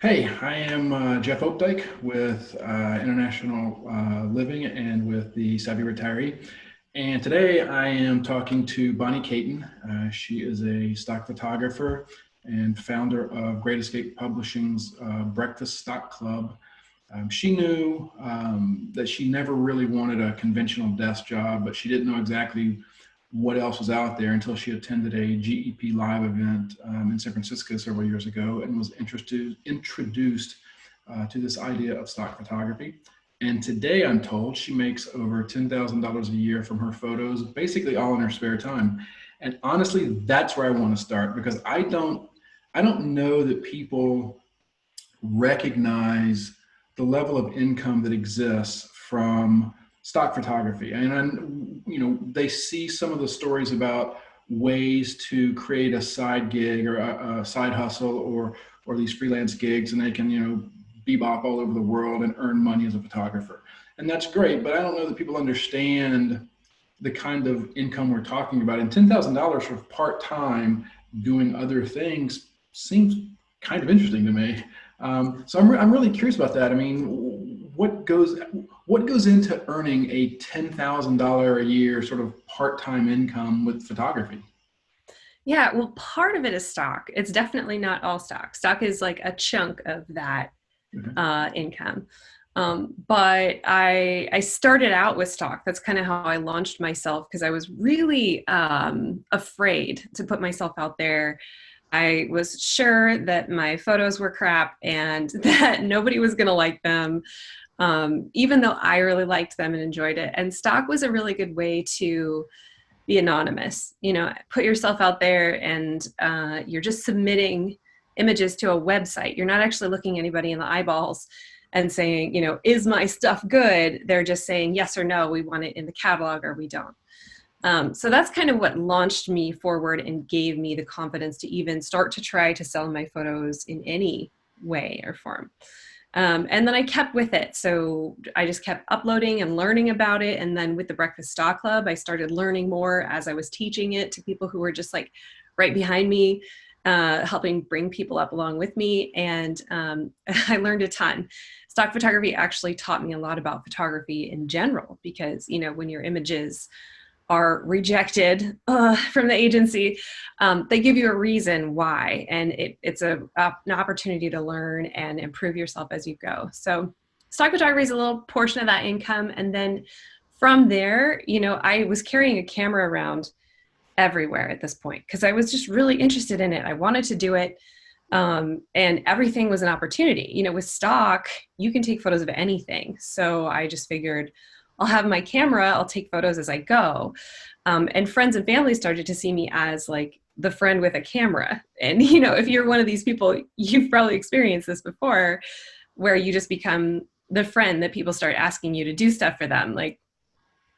Hey, I am Jeff Opdyke with International Living and with the Savvy Retiree. And today I am talking to Bonnie Caton. She is a stock photographer and founder of Great Escape Publishing's Breakfast Stock Club. She knew that she never really wanted a conventional desk job, but she didn't know exactly what else was out there until she attended a GEP live event in San Francisco several years ago and was introduced to this idea of stock photography. And today I'm told she makes over $10,000 a year from her photos, basically all in her spare time. And honestly, that's where I want to start because I don't know that people recognize the level of income that exists from stock photography. And they see some of the stories about ways to create a side gig or a side hustle or these freelance gigs, and they can bebop all over the world and earn money as a photographer. And that's great, but I don't know that people understand the kind of income we're talking about. And $10,000 for part-time doing other things seems kind of interesting to me. So I'm really curious about that. I mean, what goes into earning a $10,000 a year sort of part-time income with photography? Yeah, well, part of it is stock. It's definitely not all stock. Stock is like a chunk of that Okay. income. But I started out with stock. That's kind of how I launched myself because I was really afraid to put myself out there. I was sure that my photos were crap and that nobody was going to like them, even though I really liked them and enjoyed it. And stock was a really good way to be anonymous, put yourself out there and you're just submitting images to a website. You're not actually looking anybody in the eyeballs and saying, is my stuff good? They're just saying yes or no, we want it in the catalog or we don't. So that's kind of what launched me forward and gave me the confidence to even start to try to sell my photos in any way or form. And then I kept with it. So I just kept uploading and learning about it. And then with the Breakfast Stock Club, I started learning more as I was teaching it to people who were just like right behind me, helping bring people up along with me. And I learned a ton. Stock photography actually taught me a lot about photography in general, because, when your images are rejected from the agency, they give you a reason why, and it's an opportunity to learn and improve yourself as you go. So stock photography is a little portion of that income, and then from there, I was carrying a camera around everywhere at this point because I was just really interested in it. I wanted to do it, and everything was an opportunity. With stock, you can take photos of anything, so I just figured I'll have my camera, I'll take photos as I go. And friends and family started to see me as like the friend with a camera. And, if you're one of these people, you've probably experienced this before, where you just become the friend that people start asking you to do stuff for them. Like,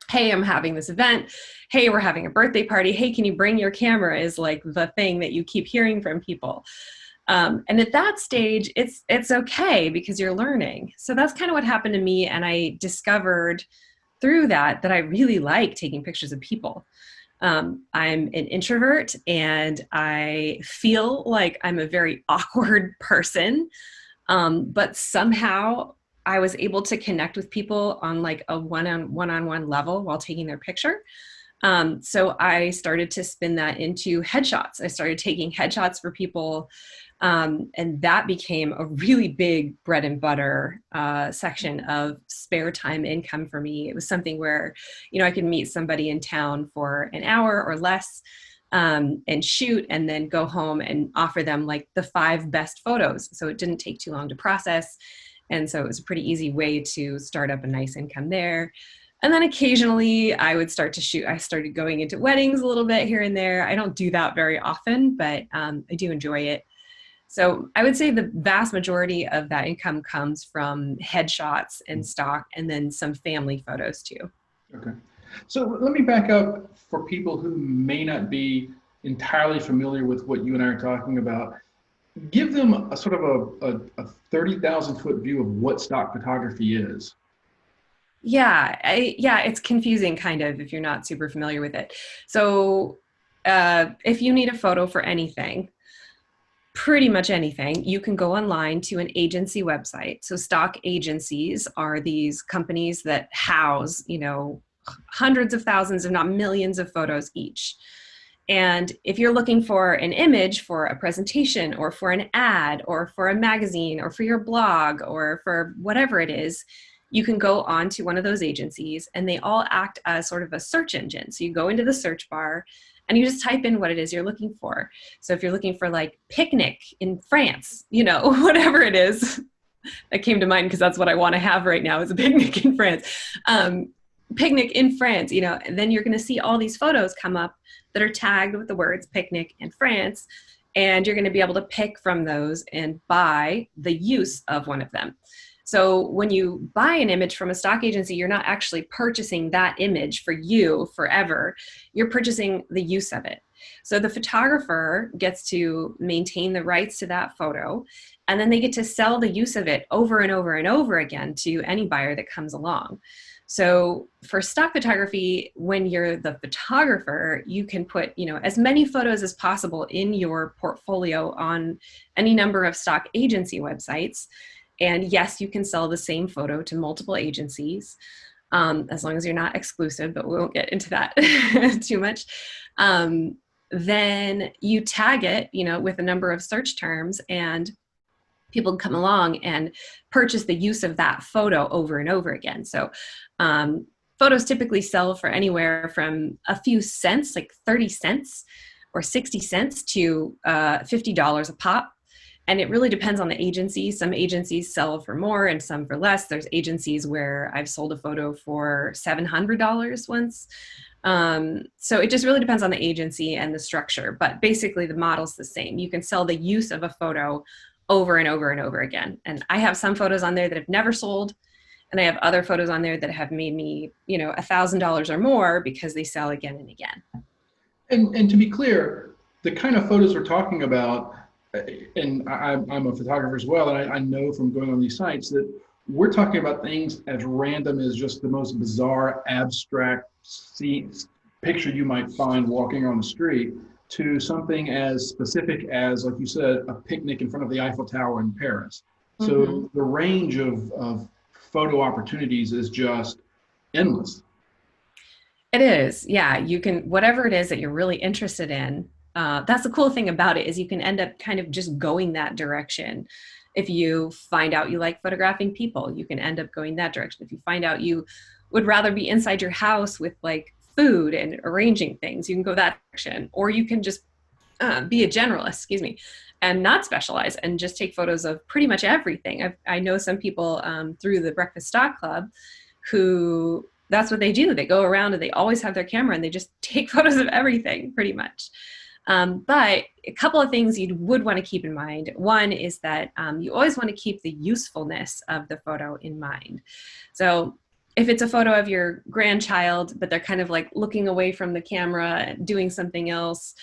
hey, I'm having this event. Hey, we're having a birthday party. Hey, can you bring your camera? Is like the thing that you keep hearing from people. And at that stage, it's okay because you're learning. So that's kind of what happened to me. And I discovered through that I really like taking pictures of people. I'm an introvert and I feel like I'm a very awkward person. But somehow I was able to connect with people on like a one-on-one level while taking their picture. So I started to spin that into headshots. I started taking headshots for people. And that became a really big bread and butter section of spare time income for me. It was something where, I could meet somebody in town for an hour or less, and shoot, and then go home and offer them like the 5 best photos. So it didn't take too long to process. And so it was a pretty easy way to start up a nice income there. And then occasionally I would start to shoot. I started going into weddings a little bit here and there. I don't do that very often, but I do enjoy it. So I would say the vast majority of that income comes from headshots and stock, and then some family photos too. Okay. So let me back up for people who may not be entirely familiar with what you and I are talking about. Give them a sort of a 30,000 foot view of what stock photography is. Yeah, it's confusing kind of if you're not super familiar with it. So if you need a photo for anything, pretty much anything. You can go online to an agency website. So stock agencies are these companies that house, hundreds of thousands, if not millions of photos each. And if you're looking for an image for a presentation or for an ad or for a magazine or for your blog or for whatever it is, you can go on to one of those agencies and they all act as sort of a search engine. So you go into the search bar and you just type in what it is you're looking for. So if you're looking for like picnic in France, whatever it is, that came to mind because that's what I want to have right now is a picnic in France. Picnic in France, and then you're going to see all these photos come up that are tagged with the words picnic in France. And you're going to be able to pick from those and buy the use of one of them. So when you buy an image from a stock agency, you're not actually purchasing that image for you forever. You're purchasing the use of it. So the photographer gets to maintain the rights to that photo, and then they get to sell the use of it over and over and over again to any buyer that comes along. So for stock photography, when you're the photographer, you can put, as many photos as possible in your portfolio on any number of stock agency websites. And yes, you can sell the same photo to multiple agencies, as long as you're not exclusive, but we won't get into that too much. Then you tag it, with a number of search terms, and people come along and purchase the use of that photo over and over again. So photos typically sell for anywhere from a few cents, like 30 cents or 60 cents to $50 a pop. And it really depends on the agency. Some agencies sell for more and some for less. There's agencies where I've sold a photo for $700 once. So it just really depends on the agency and the structure. But basically the model's the same. You can sell the use of a photo over and over and over again. And I have some photos on there that have never sold. And I have other photos on there that have made me, $1,000 or more because they sell again and again. And to be clear, the kind of photos we're talking about, and I'm a photographer as well, and I know from going on these sites that we're talking about things as random as just the most bizarre, abstract picture you might find walking on the street, to something as specific as, like you said, a picnic in front of the Eiffel Tower in Paris. So the range of photo opportunities is just endless. It is. Yeah. You can, whatever it is that you're really interested in, that's the cool thing about it is you can end up kind of just going that direction. If you find out you like photographing people, you can end up going that direction. If you find out you would rather be inside your house with like food and arranging things, you can go that direction. Or you can just be a generalist, and not specialize and just take photos of pretty much everything. I know some people through the Breakfast Stock Club who that's what they do. They go around and they always have their camera and they just take photos of everything pretty much. But a couple of things you would want to keep in mind. One is that you always want to keep the usefulness of the photo in mind. So if it's a photo of your grandchild, but they're kind of like looking away from the camera and doing something else,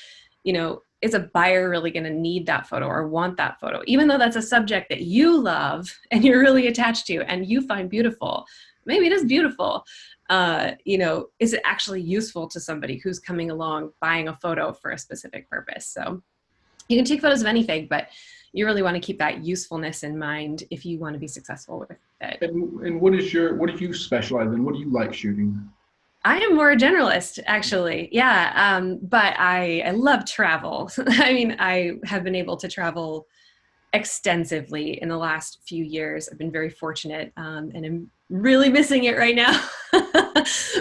is a buyer really going to need that photo or want that photo? Even though that's a subject that you love and you're really attached to and you find beautiful, maybe it is beautiful. Is it actually useful to somebody who's coming along buying a photo for a specific purpose? So you can take photos of anything, but you really want to keep that usefulness in mind if you want to be successful with it. And what do you specialize in? What do you like shooting? I am more a generalist, actually. Yeah. But I love travel. I mean, I have been able to travel extensively in the last few years. I've been very fortunate, and I'm really missing it right now.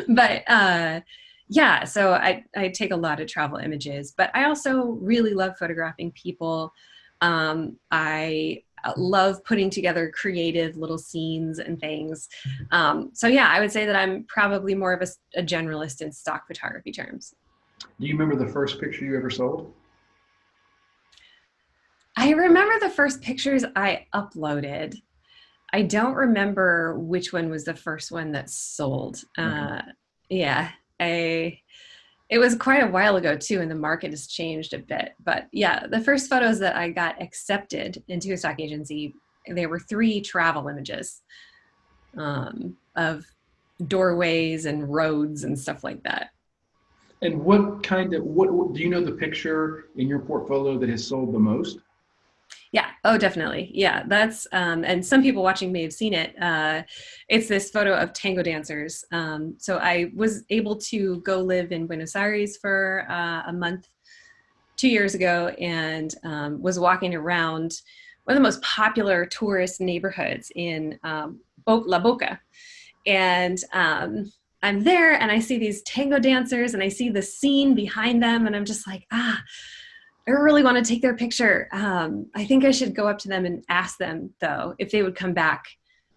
But yeah, so I take a lot of travel images, but I also really love photographing people. I love putting together creative little scenes and things. So yeah, I would say that I'm probably more of a generalist in stock photography terms. Do you remember the first picture you ever sold? I remember the first pictures I uploaded. I don't remember which one was the first one that sold. Yeah, it was quite a while ago too, and the market has changed a bit. But yeah, the first photos that I got accepted into a stock agency, there were 3 travel images of doorways and roads and stuff like that. And what do you know the picture in your portfolio that has sold the most? Yeah. Oh, definitely. Yeah. That's, and some people watching may have seen it. It's this photo of tango dancers. So I was able to go live in Buenos Aires for a month 2 years ago, and was walking around one of the most popular tourist neighborhoods in La Boca. And I'm there and I see these tango dancers and I see the scene behind them. And I'm just like, I really want to take their picture. I think I should go up to them and ask them, though, if they would come back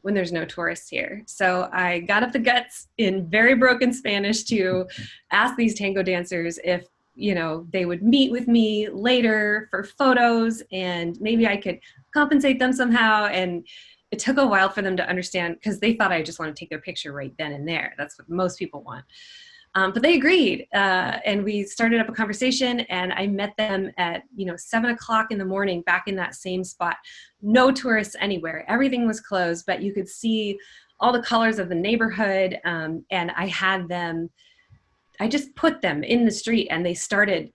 when there's no tourists here. So I got up the guts in very broken Spanish to ask these tango dancers if, they would meet with me later for photos and maybe I could compensate them somehow. And it took a while for them to understand because they thought I just want to take their picture right then and there. That's what most people want. But they agreed, and we started up a conversation, and I met them at 7 o'clock in the morning back in that same spot. No tourists anywhere. Everything was closed, but you could see all the colors of the neighborhood. And I just put them in the street, and they started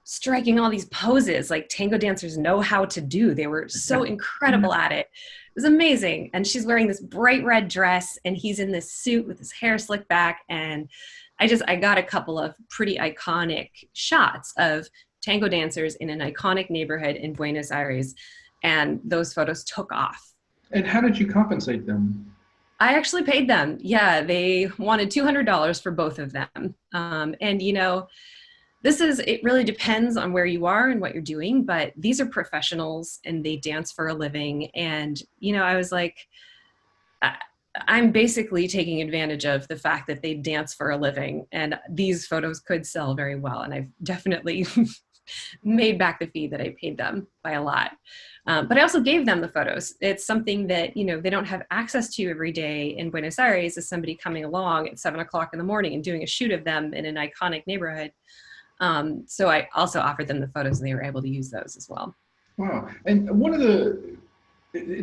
striking all these poses like tango dancers know how to do. They were so incredible at it. It was amazing. And she's wearing this bright red dress, and he's in this suit with his hair slicked back. And I got a couple of pretty iconic shots of tango dancers in an iconic neighborhood in Buenos Aires. And those photos took off. And how did you compensate them? I actually paid them. Yeah, they wanted $200 for both of them. And, it really depends on where you are and what you're doing, but these are professionals and they dance for a living. And, I was like, I'm basically taking advantage of the fact that they dance for a living, and these photos could sell very well. And I've definitely made back the fee that I paid them by a lot. But I also gave them the photos. It's something that, they don't have access to every day in Buenos Aires, is somebody coming along at 7 o'clock in the morning and doing a shoot of them in an iconic neighborhood. So I also offered them the photos, and they were able to use those as well. Wow. And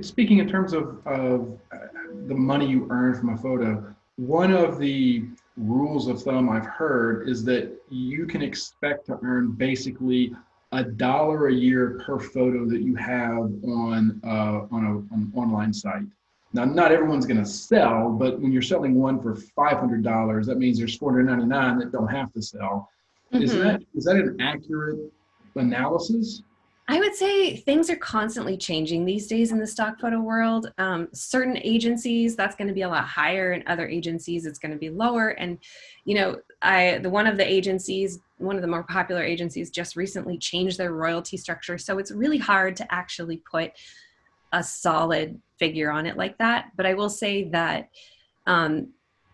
speaking in terms of the money you earn from a photo, one of the rules of thumb I've heard is that you can expect to earn basically $1 a year per photo that you have on an online site. Now, not everyone's going to sell, but when you're selling one for $500, that means there's 499 that don't have to sell. Mm-hmm. Is that an accurate analysis? I would say things are constantly changing these days in the stock photo world. Certain agencies, that's going to be a lot higher, and other agencies, it's going to be lower. And, one of the more popular agencies just recently changed their royalty structure. So it's really hard to actually put a solid figure on it like that. But I will say that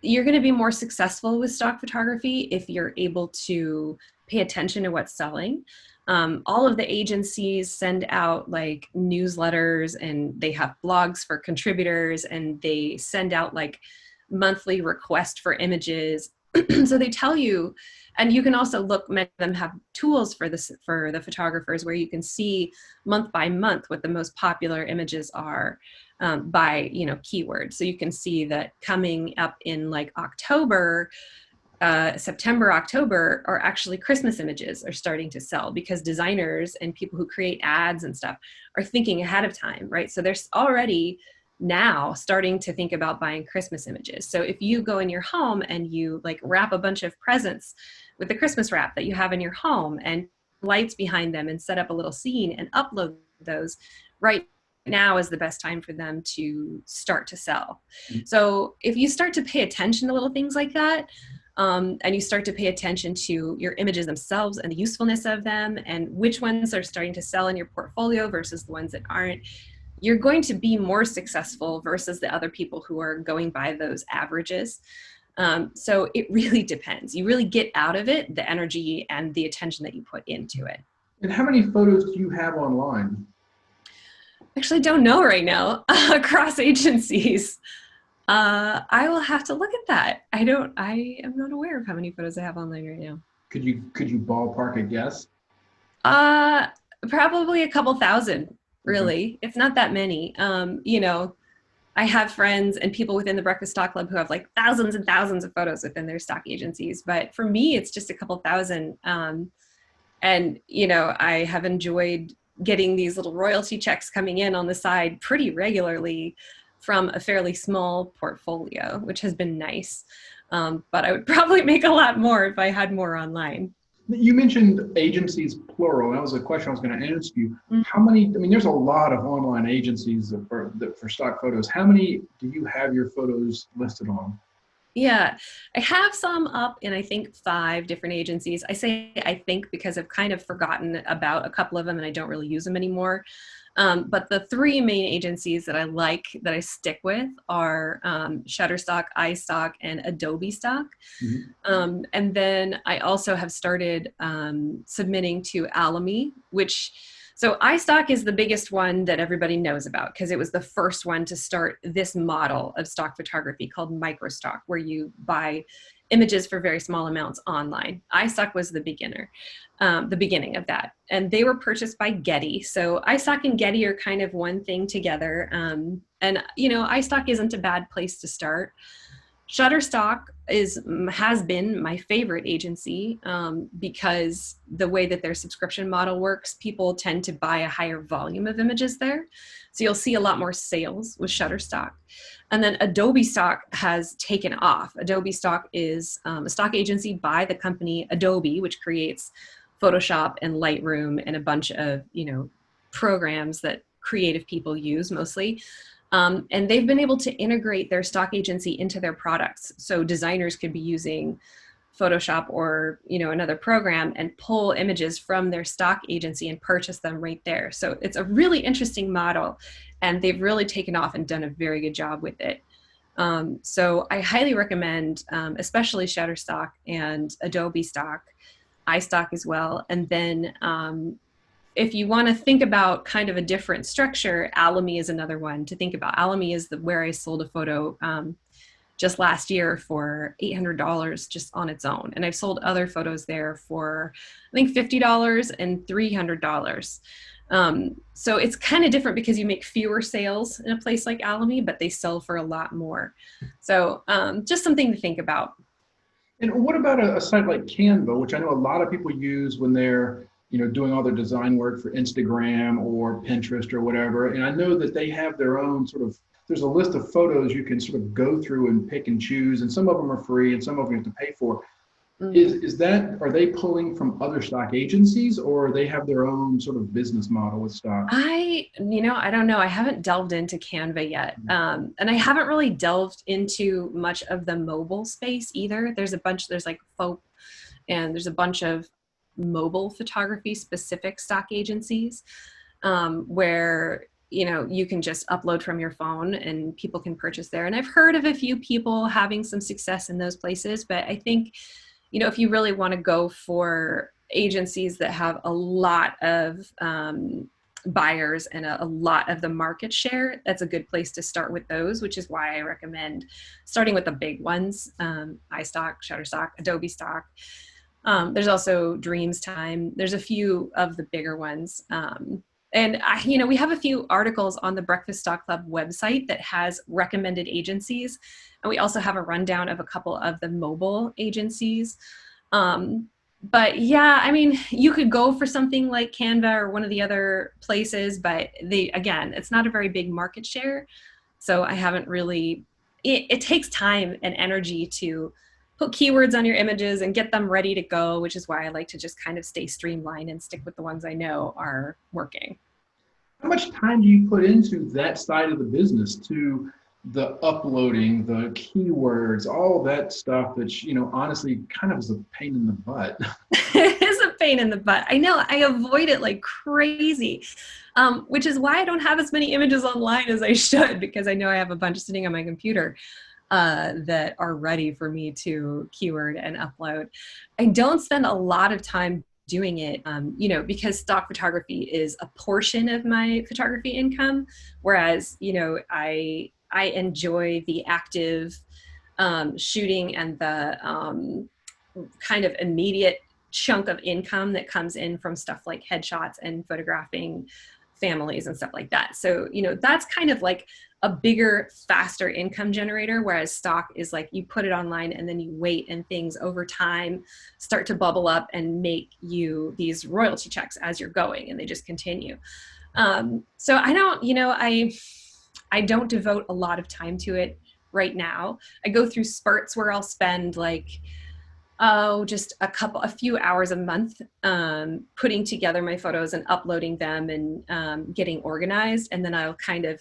you're going to be more successful with stock photography if you're able to pay attention to what's selling. All of the agencies send out like newsletters, and they have blogs for contributors, and they send out like monthly requests for images. So they tell you, and you can also look, many of them have tools for the photographers where you can see month by month what the most popular images are by, keywords. So you can see that coming up in like October, September, October are actually Christmas images are starting to sell, because designers and people who create ads and stuff are thinking ahead of time, right? So there's already now starting to think about buying Christmas images. So if you go in your home and you like wrap a bunch of presents with the Christmas wrap that you have in your home and lights behind them and set up a little scene and upload those, right now is the best time for them to start to sell. Mm-hmm. So if you start to pay attention to little things like that, and you start to pay attention to your images themselves and the usefulness of them and which ones are starting to sell in your portfolio versus the ones that aren't, you're going to be more successful versus the other people who are going by those averages. So it really depends. You really get out of it the energy and the attention that you put into it. And how many photos do you have online? Actually, don't know right now across agencies. I will have to look at that. I am not aware of how many photos I have online right now. Could you ballpark a guess? Probably a couple thousand, really. Okay. It's not that many. I have friends and people within the Breakfast Stock Club who have like thousands and thousands of photos within their stock agencies. But for me, it's just a couple thousand. And, I have enjoyed getting these little royalty checks coming in on the side pretty regularly from a fairly small portfolio, which has been nice. But I would probably make a lot more if I had more online. You mentioned agencies plural. And that was a question I was going to ask you. How many, I mean, there's a lot of online agencies for stock photos. How many do you have your photos listed on? Yeah, I have some up in, I think, 5 different agencies. I say I think because I've kind of forgotten about a couple of them and I don't really use them anymore. But the 3 main agencies that I like, that I stick with, are Shutterstock, Istock, and Adobe Stock. And then I also have started submitting to Alamy, which, so Istock is the biggest one that everybody knows about because it was the first one to start this model of stock photography called microstock, where you buy images for very small amounts online. Istock was the beginning of that. And they were purchased by Getty. So Istock and Getty are kind of one thing together. And, you know, Istock isn't a bad place to start. Shutterstock has been my favorite agency because the way that their subscription model works, people tend to buy a higher volume of images there. So you'll see a lot more sales with Shutterstock. And then Adobe Stock has taken off. Adobe Stock is a stock agency by the company Adobe, which creates Photoshop and Lightroom and a bunch of, you know, programs that creative people use mostly. And they've been able to integrate their stock agency into their products. So designers could be using Photoshop or, you know, another program and pull images from their stock agency and purchase them right there. So it's a really interesting model, and they've really taken off and done a very good job with it. So I highly recommend, especially Shutterstock and Adobe Stock, iStock as well. And then if you want to think about kind of a different structure, Alamy is another one to think about. Alamy is where I sold a photo just last year for $800 just on its own. And I've sold other photos there for, I think, $50 and $300. So it's kind of different because you make fewer sales in a place like Alamy, but they sell for a lot more. So just something to think about. And what about a site like Canva, which I know a lot of people use when they're, you know, doing all their design work for Instagram or Pinterest or whatever. And I know that they have their own sort of, there's a list of photos you can sort of go through and pick and choose, and some of them are free and some of them you have to pay for. Is that, are they pulling from other stock agencies, or they have their own sort of business model with stock? I don't know. I haven't delved into Canva yet. And I haven't really delved into much of the mobile space either. There's like Folk, and there's a bunch of mobile photography specific stock agencies where, you know, you can just upload from your phone and people can purchase there. And I've heard of a few people having some success in those places, but I think, you know, if you really want to go for agencies that have a lot of buyers and a lot of the market share, that's a good place to start with those, which is why I recommend starting with the big ones, iStock, Shutterstock, Adobe Stock. There's also Dreams Time. There's a few of the bigger ones. And you know, we have a few articles on the Breakfast Stock Club website that has recommended agencies. And we also have a rundown of a couple of the mobile agencies. But yeah, I mean, you could go for something like Canva or one of the other places, but again, it's not a very big market share. So I haven't really, it takes time and energy to put keywords on your images and get them ready to go, which is why I like to just kind of stay streamlined and stick with the ones I know are working. How much time do you put into that side of the business, to the uploading, the keywords, all that stuff that, you know, honestly kind of is a pain in the butt? It is a pain in the butt. I know, I avoid it like crazy, which is why I don't have as many images online as I should, because I know I have a bunch sitting on my computer that are ready for me to keyword and upload. I don't spend a lot of time doing it, you know, because stock photography is a portion of my photography income, whereas, you know, I enjoy the active shooting and the kind of immediate chunk of income that comes in from stuff like headshots and photographing families and stuff like that. So, you know, that's kind of like a bigger, faster income generator, whereas stock is like you put it online and then you wait, and things over time start to bubble up and make you these royalty checks as you're going, and they just continue. So I don't, I don't devote a lot of time to it right now. I go through spurts where I'll spend like, just a few hours a month putting together my photos and uploading them and getting organized. And then I'll kind of,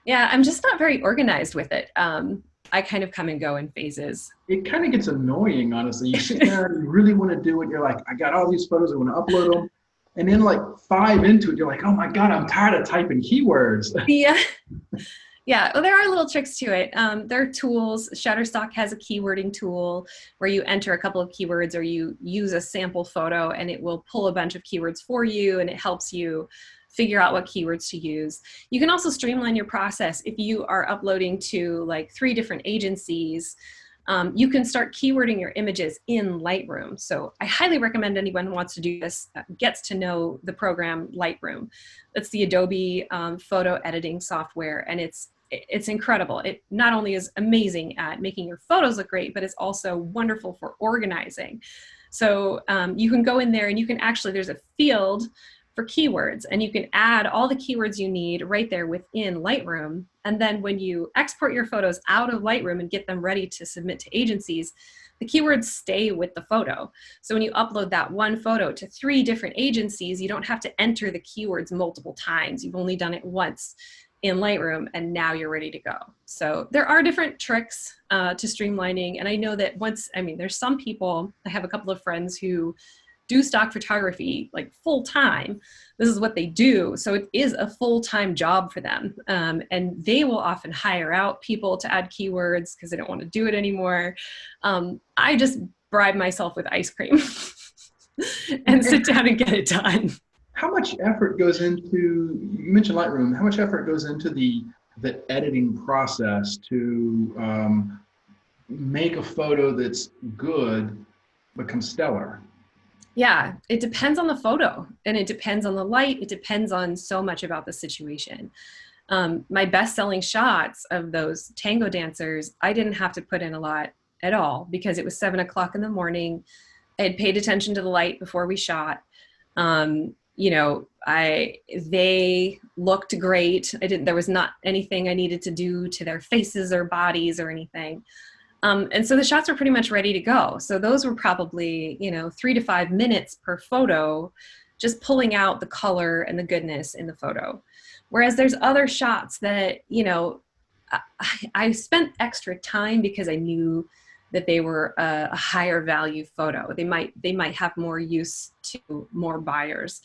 I'm just not very organized with it. I kind of come and go in phases. It kind of gets annoying, honestly. You sit there and you really want to do it. You're like, I got all these photos, I want to upload them. And then like 5 into it, you're like, oh my God, I'm tired of typing keywords. Yeah. Yeah, well, there are little tricks to it. There are tools. Shutterstock has a keywording tool where you enter a couple of keywords or you use a sample photo and it will pull a bunch of keywords for you, and it helps you figure out what keywords to use. You can also streamline your process. If you are uploading to like 3 different agencies, you can start keywording your images in Lightroom. So I highly recommend anyone who wants to do this gets to know the program Lightroom. That's the Adobe photo editing software, and it's incredible. It not only is amazing at making your photos look great, but it's also wonderful for organizing. So you can go in there and you can actually, there's a field for keywords, and you can add all the keywords you need right there within Lightroom. And then when you export your photos out of Lightroom and get them ready to submit to agencies, the keywords stay with the photo. So when you upload that one photo to 3 different agencies, you don't have to enter the keywords multiple times. You've only done it once in Lightroom, and now you're ready to go. So there are different tricks to streamlining. And I know that there's some people, I have a couple of friends who do stock photography like full time. This is what they do. So it is a full-time job for them. And they will often hire out people to add keywords because they don't want to do it anymore. I just bribe myself with ice cream and sit down and get it done. How much effort goes into, you mentioned Lightroom, how much effort goes into the editing process to make a photo that's good become stellar? Yeah, it depends on the photo, and it depends on the light. It depends on so much about the situation. My best-selling shots of those tango dancers, I didn't have to put in a lot at all because it was 7 o'clock in the morning. I had paid attention to the light before we shot. They looked great. There was not anything I needed to do to their faces or bodies or anything. And so the shots were pretty much ready to go. So those were probably, 3 to 5 minutes per photo, just pulling out the color and the goodness in the photo. Whereas there's other shots that, I spent extra time because I knew that they were a higher value photo. They might have more use to more buyers.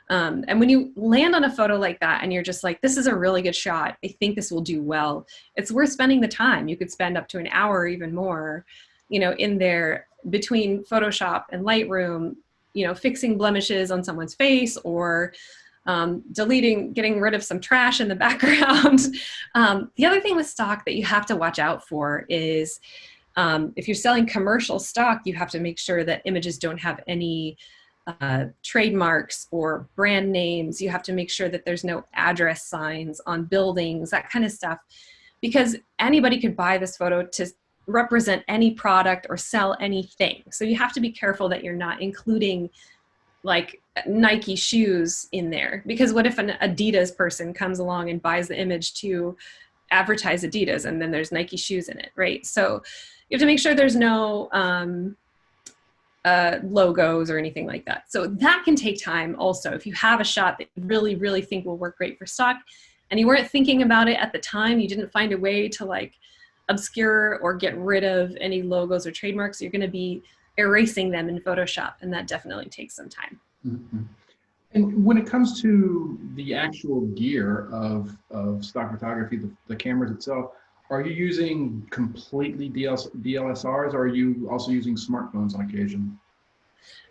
And when you land on a photo like that and you're just like, this is a really good shot, I think this will do well, it's worth spending the time. You could spend up to an hour or even more, in there between Photoshop and Lightroom, fixing blemishes on someone's face or getting rid of some trash in the background. The other thing with stock that you have to watch out for is if you're selling commercial stock, you have to make sure that images don't have any trademarks or brand names. You have to make sure that there's no address signs on buildings, that kind of stuff, because anybody could buy this photo to represent any product or sell anything. So you have to be careful that you're not including like Nike shoes in there, because what if an Adidas person comes along and buys the image to advertise Adidas and then there's Nike shoes in it, right? So you have to make sure there's no logos or anything like that. So that can take time also. If you have a shot that you really, really think will work great for stock and you weren't thinking about it at the time, you didn't find a way to like obscure or get rid of any logos or trademarks, you're going to be erasing them in Photoshop, and that definitely takes some time. Mm-hmm. And when it comes to the actual gear of stock photography, the cameras itself, are you using completely DSLRs, or are you also using smartphones on occasion?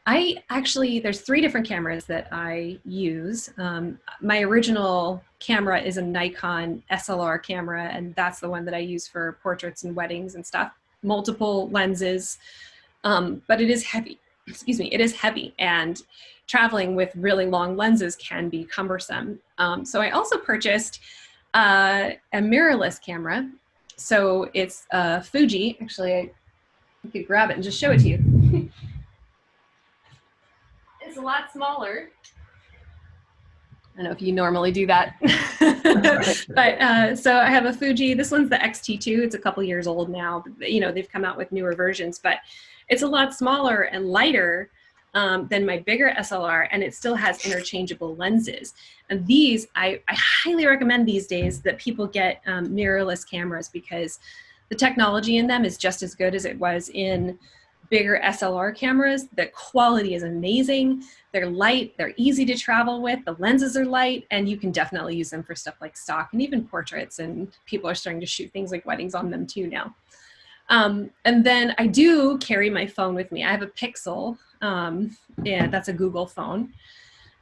There's 3 different cameras that I use. My original camera is a Nikon SLR camera, and that's the one that I use for portraits and weddings and stuff. Multiple lenses, but it is heavy. It is heavy, and traveling with really long lenses can be cumbersome. So I also purchased A mirrorless camera. So it's Fuji. Actually, I could grab it and just show it to you. It's a lot smaller. I don't know if you normally do that. But so I have a Fuji. This one's the X-T2. It's a couple years old now. But, they've come out with newer versions, but it's a lot smaller and lighter than my bigger SLR, and it still has interchangeable lenses. And these, I highly recommend these days that people get mirrorless cameras, because the technology in them is just as good as it was in bigger SLR cameras. The quality is amazing. They're light, they're easy to travel with, the lenses are light, and you can definitely use them for stuff like stock and even portraits, and people are starting to shoot things like weddings on them too now. And then I do carry my phone with me. I have a Pixel, yeah, that's a Google phone,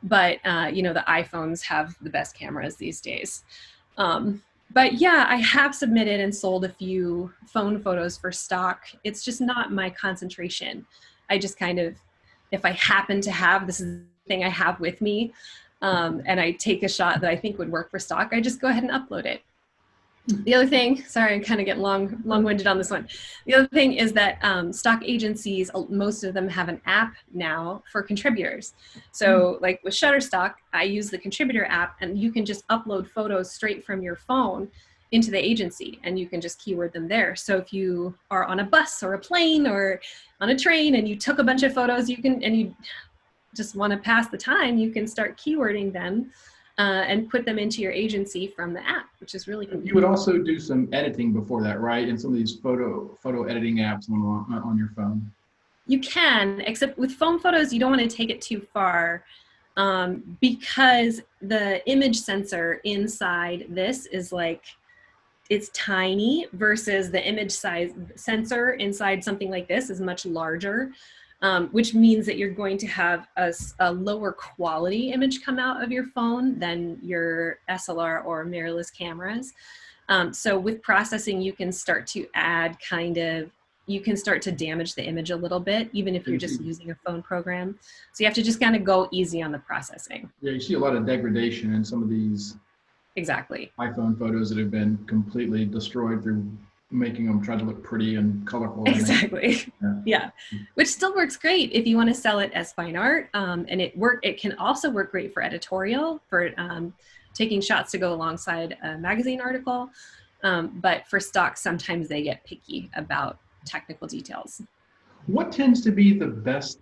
but the iPhones have the best cameras these days. But yeah, I have submitted and sold a few phone photos for stock. It's just not my concentration. I just kind of, if I happen to have, this is the thing I have with me, and I take a shot that I think would work for stock, I just go ahead and upload it. The other thing, sorry, I'm kind of getting long-winded on this one. The other thing is that stock agencies, most of them have an app now for contributors. So like with Shutterstock, I use the contributor app, and you can just upload photos straight from your phone into the agency, and you can just keyword them there. So if you are on a bus or a plane or on a train and you took a bunch of photos, and you just want to pass the time, you can start keywording them and put them into your agency from the app, which is really convenient. You would also do some editing before that, right? In some of these photo editing apps on your phone. You can, except with phone photos, you don't want to take it too far, because the image sensor inside this is like, it's tiny, versus the image size sensor inside something like this is much larger. Which means that you're going to have a lower quality image come out of your phone than your SLR or mirrorless cameras. So with processing, you can start to add you can start to damage the image a little bit, even if you're just using a phone program. So you have to just kind of go easy on the processing. Yeah, you see a lot of degradation in some of these iPhone photos that have been completely destroyed through making them try to look pretty and colorful. Exactly. Yeah. Which still works great if you want to sell it as fine art. And it can also work great for editorial, for taking shots to go alongside a magazine article. But for stock, sometimes they get picky about technical details. What tends to be the best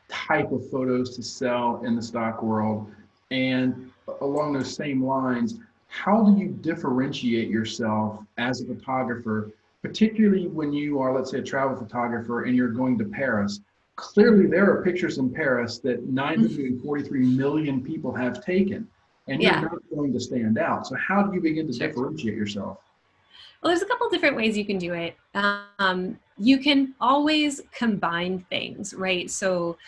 type of photos to sell in the stock world? And along those same lines, how do you differentiate yourself as a photographer, particularly when you are, let's say, a travel photographer and you're going to Paris? Clearly, there are pictures in Paris that 943 million people have taken, and you're not going to stand out. So how do you begin to differentiate yourself? Well, there's a couple different ways you can do it. You can always combine things, right? So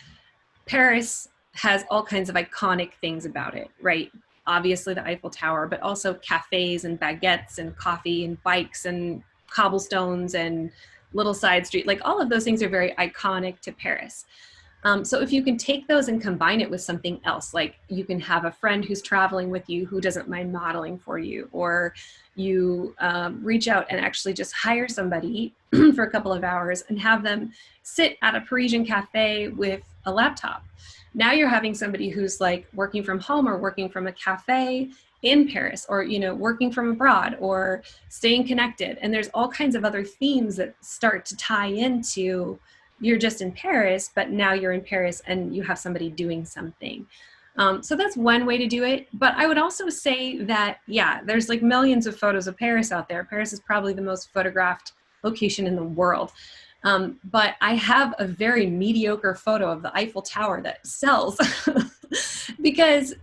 Paris has all kinds of iconic things about it, right? Obviously the Eiffel Tower, but also cafes and baguettes and coffee and bikes and cobblestones and little side street, like all of those things are very iconic to Paris. So if you can take those and combine it with something else, like you can have a friend who's traveling with you who doesn't mind modeling for you, or you reach out and actually just hire somebody for a couple of hours and have them sit at a Parisian cafe with a laptop. Now you're having somebody who's like working from home or working from a cafe in Paris, or working from abroad, or staying connected. And there's all kinds of other themes that start to tie into, you're just in Paris, but now you're in Paris and you have somebody doing something. So that's one way to do it. But I would also say that, there's like millions of photos of Paris out there. Paris is probably the most photographed location in the world. But I have a very mediocre photo of the Eiffel Tower that sells because,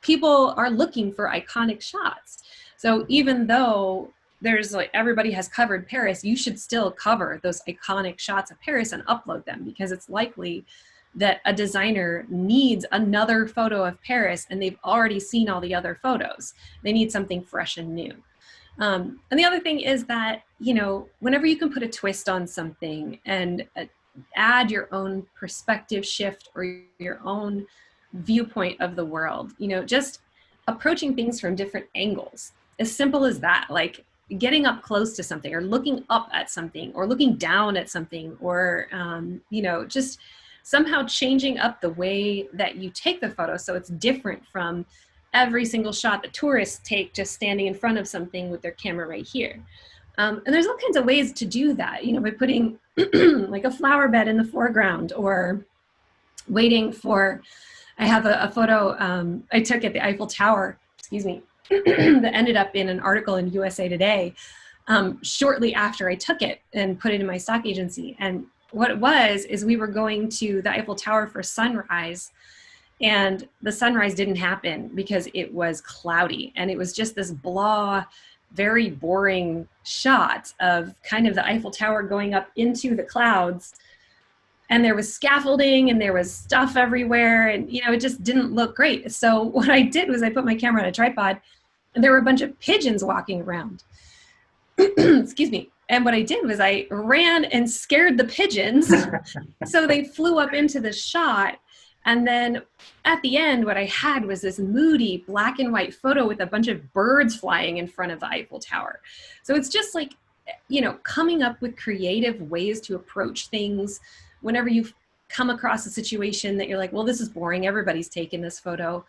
people are looking for iconic shots. So even though there's like, everybody has covered Paris, you should still cover those iconic shots of Paris and upload them, because it's likely that a designer needs another photo of Paris and they've already seen all the other photos. They need something fresh and new. And the other thing is that, whenever you can put a twist on something and add your own perspective shift or your own viewpoint of the world, just approaching things from different angles. As simple as that, like getting up close to something or looking up at something or looking down at something, or, just somehow changing up the way that you take the photo so it's different from every single shot that tourists take just standing in front of something with their camera right here. And there's all kinds of ways to do that, by putting like a flower bed in the foreground, or waiting for, I have a photo I took at the Eiffel Tower, excuse me, that ended up in an article in USA Today shortly after I took it and put it in my stock agency. And what it was is we were going to the Eiffel Tower for sunrise, and the sunrise didn't happen because it was cloudy, and it was just this blah, very boring shot of kind of the Eiffel Tower going up into the clouds. And there was scaffolding and there was stuff everywhere, and it just didn't look great. So what I did was I put my camera on a tripod, and there were a bunch of pigeons walking around. Excuse me. And what I did was I ran and scared the pigeons so they flew up into the shot. And then at the end, what I had was this moody black and white photo with a bunch of birds flying in front of the Eiffel Tower. So it's just like, coming up with creative ways to approach things. Whenever you come across a situation that you're like, well, this is boring, everybody's taking this photo,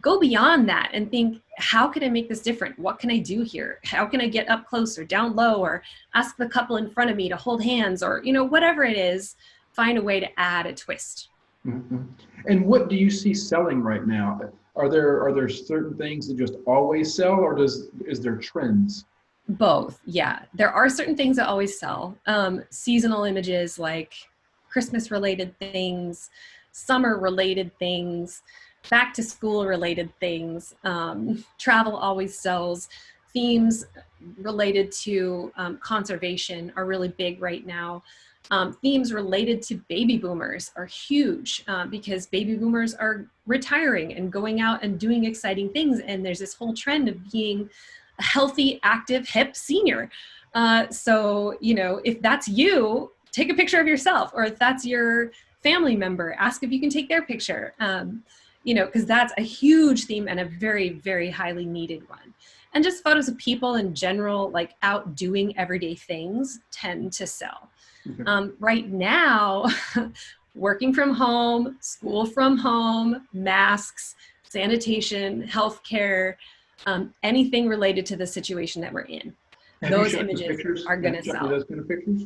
go beyond that and think, how can I make this different? What can I do here? How can I get up close or down low, or ask the couple in front of me to hold hands, or, whatever it is, find a way to add a twist. Mm-hmm. And what do you see selling right now? Are there certain things that just always sell, or is there trends? Both, yeah. There are certain things that always sell. Seasonal images, like Christmas related things, summer related things, back to school related things. Travel always sells. Themes related to conservation are really big right now. Themes related to baby boomers are huge because baby boomers are retiring and going out and doing exciting things. And there's this whole trend of being a healthy, active, hip senior. So, if that's you, take a picture of yourself, or if that's your family member, ask if you can take their picture, because that's a huge theme and a very, very highly needed one. And just photos of people in general, like out doing everyday things, tend to sell. Right now, working from home, school from home, masks, sanitation, healthcare, anything related to the situation that we're in. Those images are going to sell. Those kind of pictures?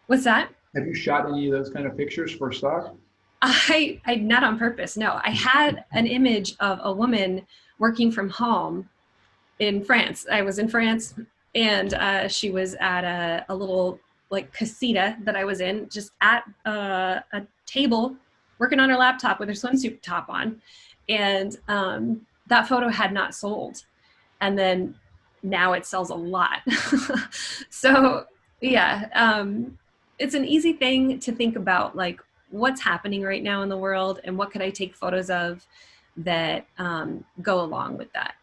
What's that? Have you shot any of those kind of pictures for stock? I not on purpose. No, I had an image of a woman working from home in France. I was in France, and she was at a little like casita that I was in, just at a table, working on her laptop with her swimsuit top on. And that photo had not sold. And then now it sells a lot. So yeah, it's an easy thing to think about, like what's happening right now in the world and what could I take photos of that go along with that.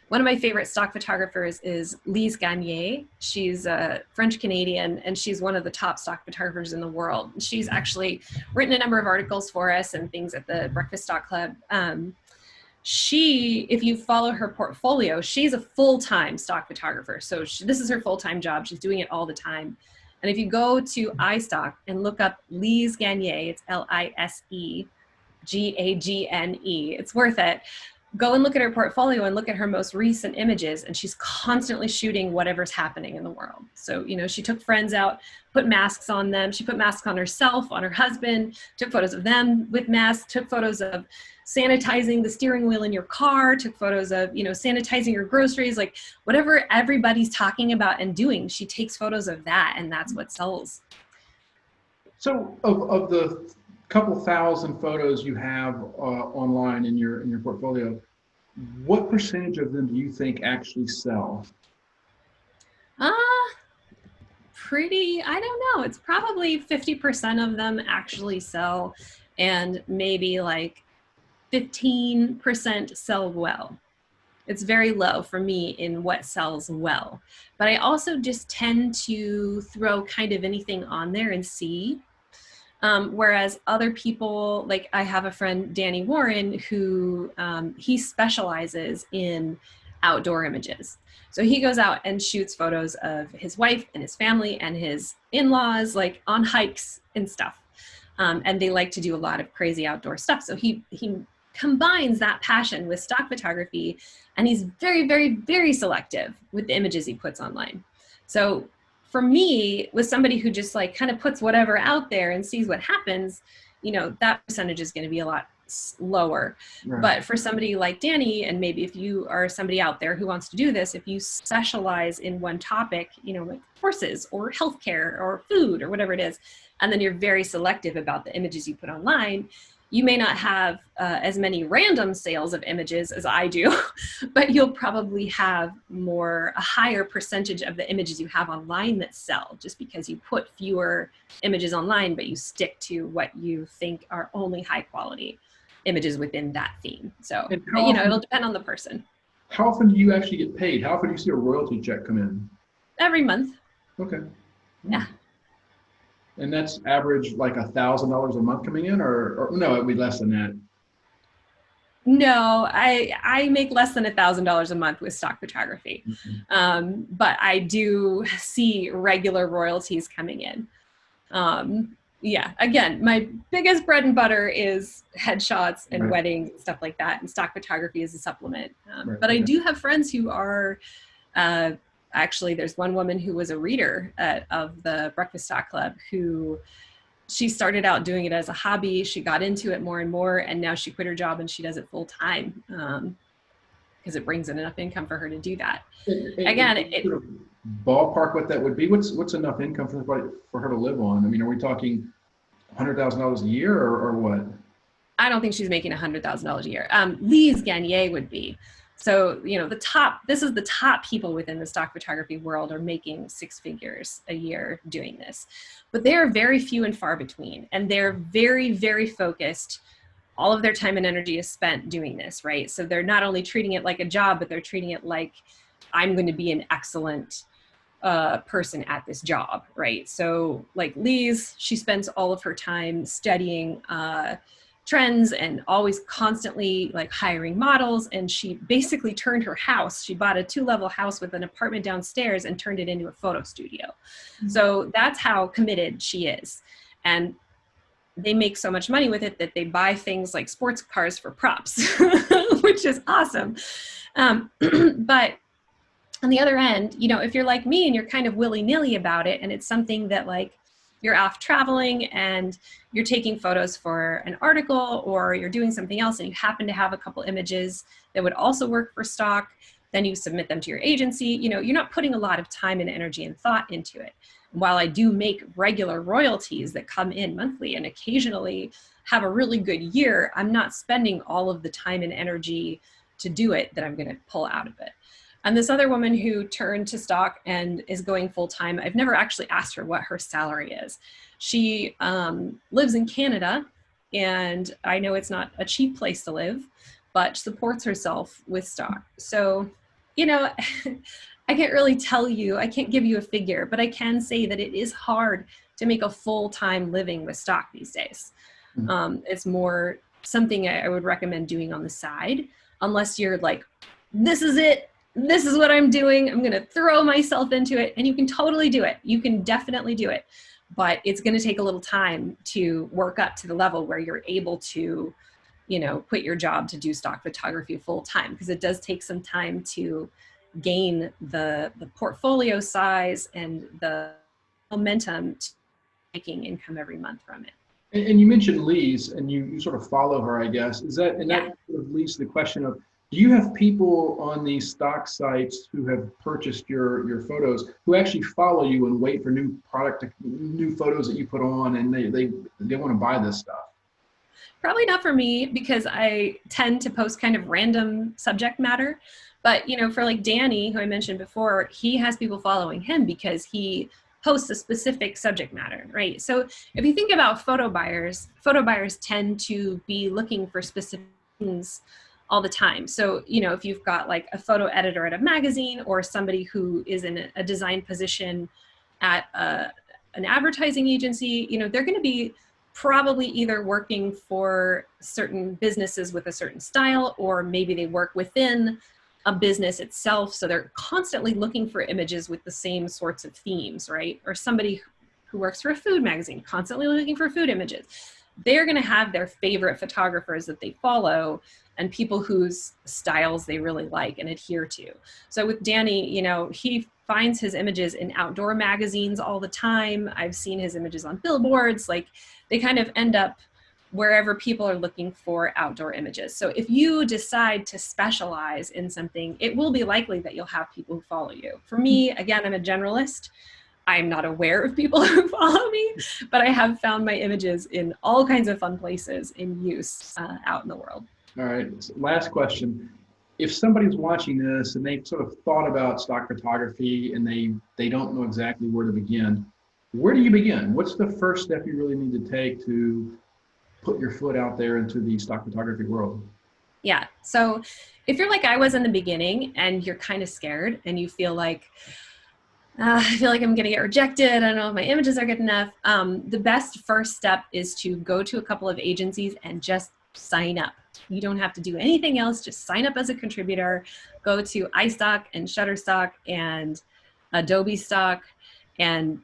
One of my favorite stock photographers is Lise Garnier. She's a French Canadian, and she's one of the top stock photographers in the world. She's actually written a number of articles for us and things at the Breakfast Stock Club. If you follow her portfolio, she's a full-time stock photographer. So this is her full-time job. She's doing it all the time. And if you go to Istock and look up Lise Garnier, it's Lisegagne, it's worth it. Go and look at her portfolio and look at her most recent images, and she's constantly shooting whatever's happening in the world. So, she took friends out, put masks on them. She put masks on herself, on her husband, took photos of them with masks, took photos of sanitizing the steering wheel in your car, took photos of, sanitizing your groceries, like whatever everybody's talking about and doing, she takes photos of that, and that's what sells. So of the couple thousand photos you have online in your portfolio, what percentage of them do you think actually sell? I don't know. It's probably 50% of them actually sell, and maybe like 15% sell well. It's very low for me in what sells well. But I also just tend to throw kind of anything on there and see. Whereas other people, like I have a friend, Danny Warren, who he specializes in outdoor images. So he goes out and shoots photos of his wife and his family and his in-laws, like on hikes and stuff. And they like to do a lot of crazy outdoor stuff. So he combines that passion with stock photography, and he's very, very, very selective with the images he puts online. So for me, with somebody who just like kind of puts whatever out there and sees what happens, you know, that percentage is going to be a lot lower. Right. But for somebody like Danny, and maybe if you are somebody out there who wants to do this, if you specialize in one topic, you know, like horses or healthcare or food or whatever it is, and then you're very selective about the images you put online, you may not have as many random sales of images as I do, but you'll probably have a higher percentage of the images you have online that sell, just because you put fewer images online, but you stick to what you think are only high quality images within that theme. So, you know, it'll depend on the person. How often do you actually get paid? How often do you see a royalty check come in? Every month. Okay. Yeah. And that's average like $1,000 a month coming in, or no, it'd be less than that. No, I make less than $1,000 a month with stock photography. Mm-hmm. But I do see regular royalties coming in. Yeah, again, my biggest bread and butter is headshots and Right. wedding, stuff like that. And stock photography is a supplement. Right. But I do have friends who are, actually, there's one woman who was a reader of the Breakfast Stock Club who she started out doing it as a hobby. She got into it more and more, and now she quit her job and she does it full time because it brings in enough income for her to do that. Again, sort of ballpark what that would be. What's enough income for her to live on? I mean, are we talking $100,000 a year or what? I don't think she's making $100,000 a year. Lise Garnier would be. So, you know, this is the top people within the stock photography world are making six figures a year doing this. But they are very few and far between. And they're very, very focused. All of their time and energy is spent doing this, right? So they're not only treating it like a job, but they're treating it like I'm going to be an excellent person at this job, right? So like Lise, she spends all of her time studying trends and always constantly like hiring models. And she basically turned her house. She bought a 2-level house with an apartment downstairs and turned it into a photo studio. Mm-hmm. So that's how committed she is. And they make so much money with it that they buy things like sports cars for props, which is awesome. But on the other end, you know, if you're like me and you're kind of willy-nilly about it, and it's something that like you're off traveling and you're taking photos for an article or you're doing something else and you happen to have a couple images that would also work for stock, then you submit them to your agency. You know, you're not putting a lot of time and energy and thought into it. While I do make regular royalties that come in monthly and occasionally have a really good year, I'm not spending all of the time and energy to do it that I'm going to pull out of it. And this other woman who turned to stock and is going full time, I've never actually asked her what her salary is. She lives in Canada, and I know it's not a cheap place to live, but supports herself with stock. So, you know, I can't really tell you, I can't give you a figure, but I can say that it is hard to make a full-time living with stock these days. It's more something I would recommend doing on the side, unless you're like, this is it. This is what I'm doing. I'm going to throw myself into it. And you can totally do it. You can definitely do it. But it's going to take a little time to work up to the level where you're able to, you know, quit your job to do stock photography full time, because it does take some time to gain the portfolio size and the momentum to making income every month from it. And you mentioned Lise, and you sort of follow her, I guess. That sort of leads to the question of, do you have people on these stock sites who have purchased your photos who actually follow you and wait for new photos that you put on, and they want to buy this stuff? Probably not for me, because I tend to post kind of random subject matter. But, you know, for like Danny, who I mentioned before, he has people following him because he posts a specific subject matter, right? So if you think about photo buyers tend to be looking for specific things all the time. So, you know, if you've got like a photo editor at a magazine or somebody who is in a design position at an advertising agency, you know, they're going to be probably either working for certain businesses with a certain style, or maybe they work within a business itself. So they're constantly looking for images with the same sorts of themes, right? Or somebody who works for a food magazine, constantly looking for food images. They're going to have their favorite photographers that they follow and people whose styles they really like and adhere to. So with Danny, you know, he finds his images in outdoor magazines all the time. I've seen his images on billboards. Like, they kind of end up wherever people are looking for outdoor images. So if you decide to specialize in something, it will be likely that you'll have people who follow you. For me, again, I'm a generalist. I'm not aware of people who follow me, but I have found my images in all kinds of fun places in use out in the world. All right, so last question. If somebody's watching this and they've sort of thought about stock photography and they don't know exactly where to begin, where do you begin? What's the first step you really need to take to put your foot out there into the stock photography world? Yeah, so if you're like I was in the beginning and you're kind of scared and you feel like, I feel like I'm going to get rejected, I don't know if my images are good enough, the best first step is to go to a couple of agencies and just sign up. You don't have to do anything else, just sign up as a contributor. Go to Istock and Shutterstock and Adobe Stock and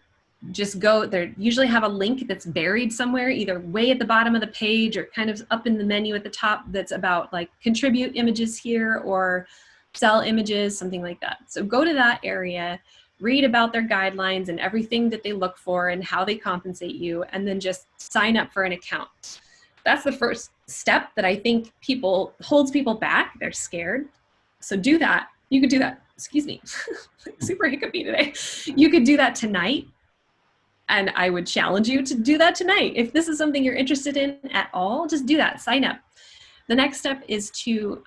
just go. They usually have a link that's buried somewhere, either way at the bottom of the page or kind of up in the menu at the top, that's about like contribute images here or sell images, something like that. So go to that area, read about their guidelines and everything that they look for and how they compensate you, and then just sign up for an account. That's the first step that I think holds people back. They're scared. So do that. You could do that. Excuse me. Super hiccupy today. You could do that tonight. And I would challenge you to do that tonight. If this is something you're interested in at all, just do that. Sign up. The next step is to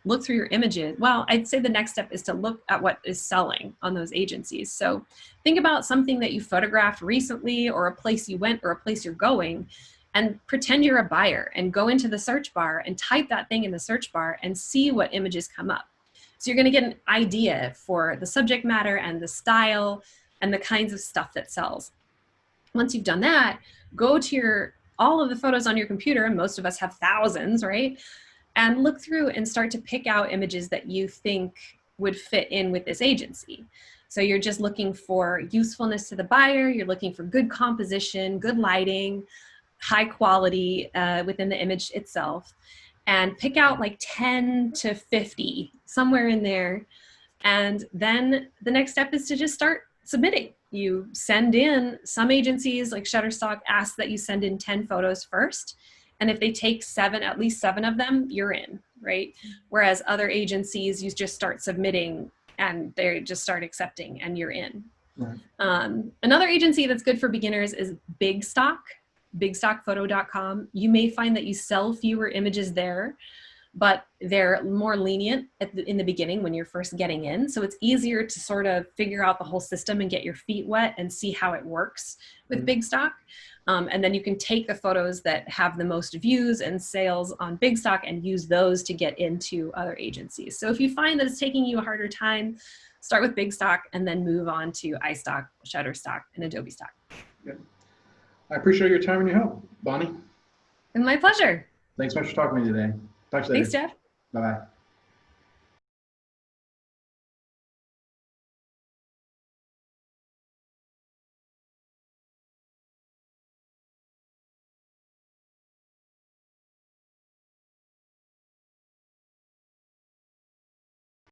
look through your images. Well, I'd say the next step is to look at what is selling on those agencies. So think about something that you photographed recently, or a place you went, or a place you're going, and pretend you're a buyer and go into the search bar and type that thing in the search bar and see what images come up. So you're going to get an idea for the subject matter and the style and the kinds of stuff that sells. Once you've done that, go to all of the photos on your computer, and most of us have thousands, right? And look through and start to pick out images that you think would fit in with this agency. So you're just looking for usefulness to the buyer, you're looking for good composition, good lighting, high quality within the image itself, and pick out like 10 to 50, somewhere in there. And then the next step is to just start submitting. You send in, some agencies like Shutterstock ask that you send in 10 photos first. And if they take at least seven of them, you're in, right? Whereas other agencies, you just start submitting and they just start accepting and you're in. Right. Another agency that's good for beginners is Big Stock. bigstockphoto.com. You may find that you sell fewer images there, but they're more lenient in the beginning when you're first getting in. So it's easier to sort of figure out the whole system and get your feet wet and see how it works with Big Stock. And then you can take the photos that have the most views and sales on Big Stock and use those to get into other agencies. So if you find that it's taking you a harder time, start with Big Stock and then move on to Istock, Shutterstock, and Adobe Stock. Yep. I appreciate your time and your help, Bonnie. And my pleasure. Thanks so much for talking to me today. Talk to you later. Thanks, Jeff. Bye-bye.